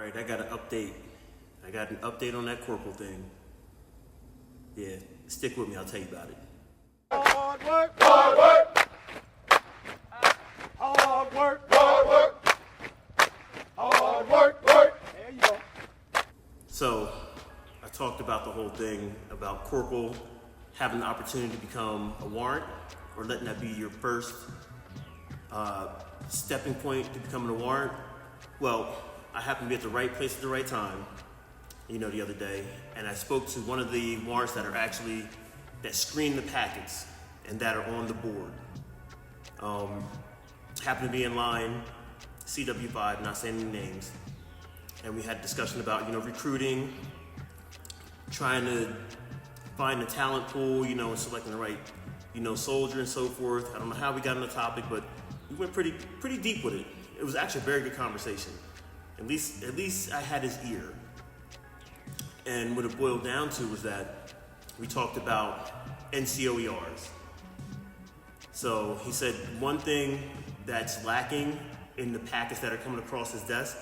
right, I got an update. I got an update on that corporal thing. Yeah, stick with me, I'll tell you about it. Hard work, hard work. Hard work, hard work. Hard work, work. There you go. So, I talked about the whole thing about Corporal having the opportunity to become a warrant, or letting that be your first stepping point to becoming a warrant. Well, I happened to be at the right place at the right time, the other day, and I spoke to one of the warrants that screen the packets and that are on the board. Happened to be in line, CW5, not saying any names, and we had a discussion about, recruiting, trying to find the talent pool, and selecting the right, soldier and so forth. I don't know how we got on the topic, but we went pretty deep with it. It was actually a very good conversation. At least I had his ear. And what it boiled down to was that we talked about NCOERs. So he said one thing that's lacking in the packets that are coming across his desk,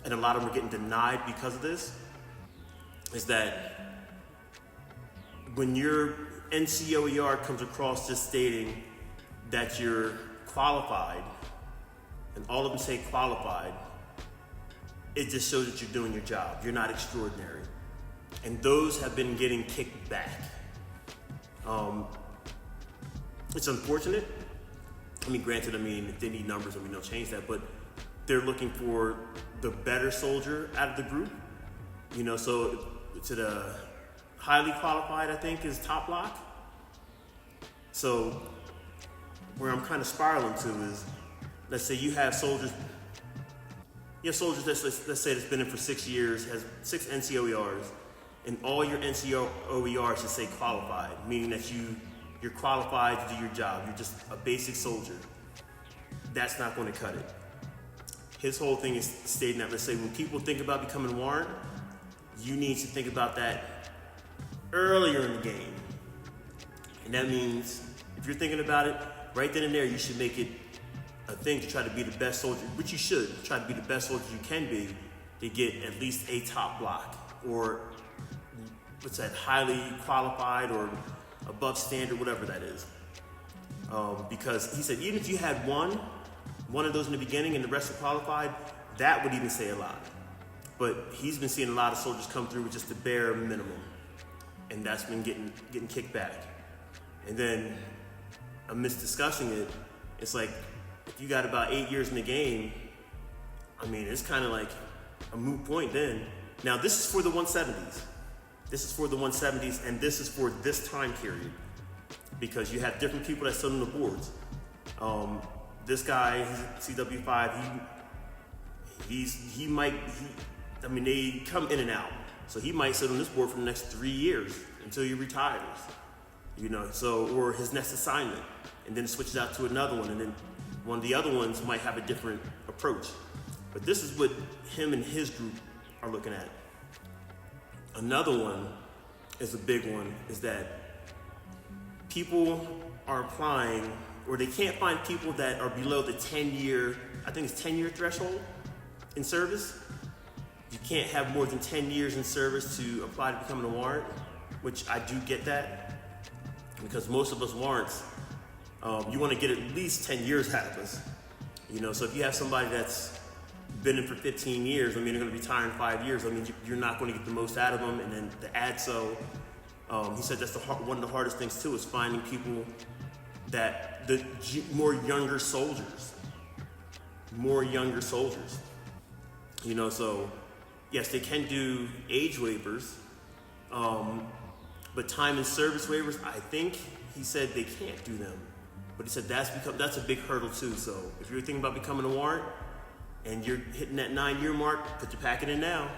and a lot of them are getting denied because of this, is that when your NCOER comes across just stating that you're qualified, and all of them say qualified, it just shows that you're doing your job. You're not extraordinary. And those have been getting kicked back. It's unfortunate. Granted, if they need numbers, they'll change that, but they're looking for the better soldier out of the group. So to the highly qualified, I think, is top block. So where I'm kind of spiraling to is, let's say you have soldiers, let's say that's been in for 6 years, has 6 NCOERs, and all your NCOERs should say qualified, meaning that you're qualified to do your job. You're just a basic soldier. That's not going to cut it. His whole thing is stating that, let's say, when people think about becoming a warrant, you need to think about that earlier in the game. And that means, if you're thinking about it, right then and there, you should make it a thing to try to be the best soldier, which you should try to be the best soldier you can be, to get at least a top block, or highly qualified or above standard, whatever that is. Because he said, even if you had one of those in the beginning and the rest are qualified, that would even say a lot. But he's been seeing a lot of soldiers come through with just the bare minimum, and that's been getting kicked back. And then, amidst discussing it, it's like, if you got about 8 years in the game, it's kind of like a moot point then. Now, this is for the 170s. This is for the 170s, and this is for this time period, because you have different people that sit on the boards. This guy, he's CW5, they come in and out. So he might sit on this board for the next 3 years until he retires, or his next assignment, and then switches out to another one, and then one of the other ones might have a different approach. But this is what him and his group are looking at. Another one is a big one, is that people are applying, or they can't find people that are below the 10-year, I think it's 10-year threshold in service. You can't have more than 10 years in service to apply to becoming a warrant, which I do get that, because most of us warrants, you want to get at least 10 years out of us. So if you have somebody that's been in for 15 years, they're going to retire in 5 years. You're not going to get the most out of them. And then the ADSO, he said that's one of the hardest things too, is finding people that more younger soldiers. So yes, they can do age waivers, but time and service waivers, I think he said they can't do them. But he said that's a big hurdle too. So if you're thinking about becoming a warrant and you're hitting that 9-year mark, put your packet in now.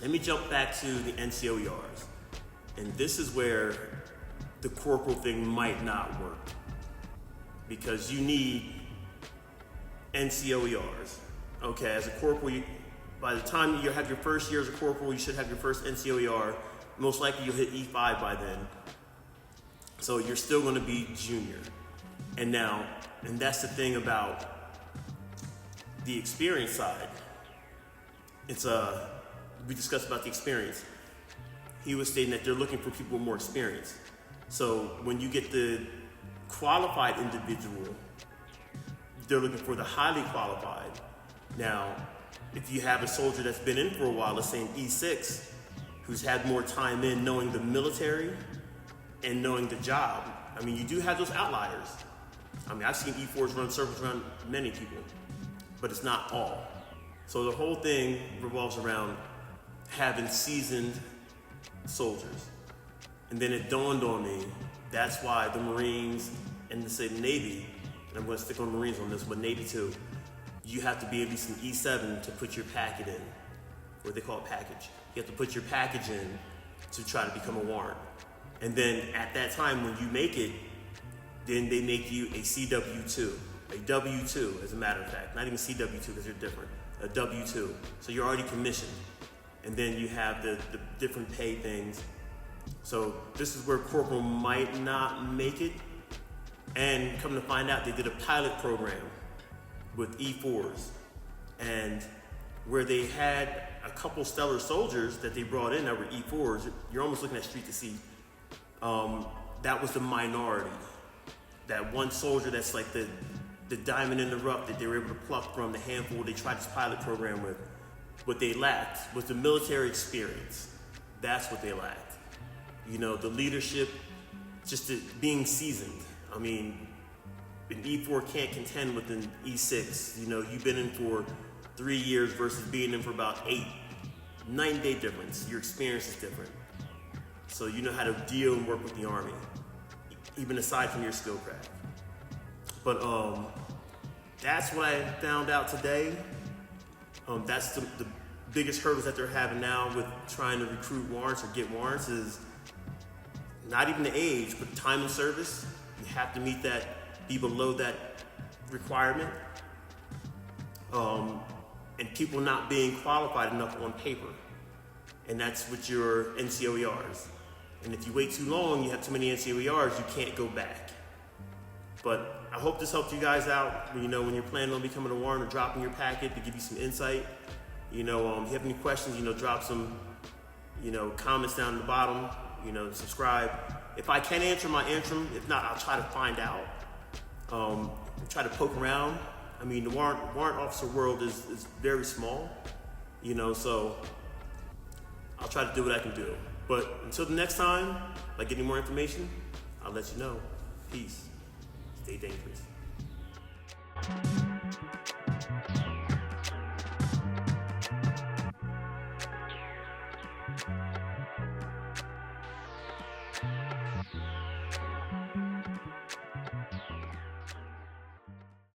Let me jump back to the NCOERs. And this is where the corporal thing might not work, because you need NCOERs. Okay, as a corporal, by the time you have your first year as a corporal, you should have your first NCOER. Most likely you'll hit E5 by then. So you're still going to be junior. And that's the thing about the experience side, we discussed about the experience. He was stating that they're looking for people with more experience. So when you get the qualified individual, they're looking for the highly qualified. Now, if you have a soldier that's been in for a while, let's say an E6, who's had more time in knowing the military and knowing the job, I mean, you do have those outliers. I mean, I've seen E4s run circles around many people, but it's not all. So the whole thing revolves around having seasoned soldiers. And then it dawned on me, that's why the Marines and the Navy, and I'm going to stick on Marines on this, but Navy too, you have to be at least an E7 to put your packet in, what they call a package. You have to put your package in to try to become a warrant. And then at that time when you make it, then they make you a CW2, a W2 as a matter of fact, not even CW2 because they're different, a W2. So you're already commissioned. And then you have the different pay things. So this is where Corporal might not make it. And come to find out, they did a pilot program with E4s. And where they had a couple stellar soldiers that they brought in that were E4s, you're almost looking at street to see. That was the minority. That one soldier that's like the diamond in the rough that they were able to pluck from the handful they tried this pilot program with. What they lacked was the military experience. That's what they lacked. You know, the leadership, just being seasoned. I mean, an E4 can't contend with an E6. You know, you've been in for 3 years versus being in for about 8. 9-day difference. Your experience is different. So you know how to deal and work with the Army, even aside from your skill craft. But that's what I found out today. That's the biggest hurdles that they're having now with trying to recruit warrants or get warrants is not even the age, but time and service. You have to meet that, be below that requirement. And people not being qualified enough on paper. And that's with your NCOERs. And if you wait too long, you have too many NCOERs, you can't go back. But I hope this helped you guys out, you know, when you're planning on becoming a warrant or dropping your packet to give you some insight. You know, if you have any questions, you know, drop some, you know, comments down at the bottom, you know, subscribe. If I can answer them, I'll answer them. If not, I'll try to find out. Try to poke around. I mean, the warrant officer world is very small, you know, so I'll try to do what I can do. But until the next time, if I get any more information, I'll let you know. Peace. Stay dangerous.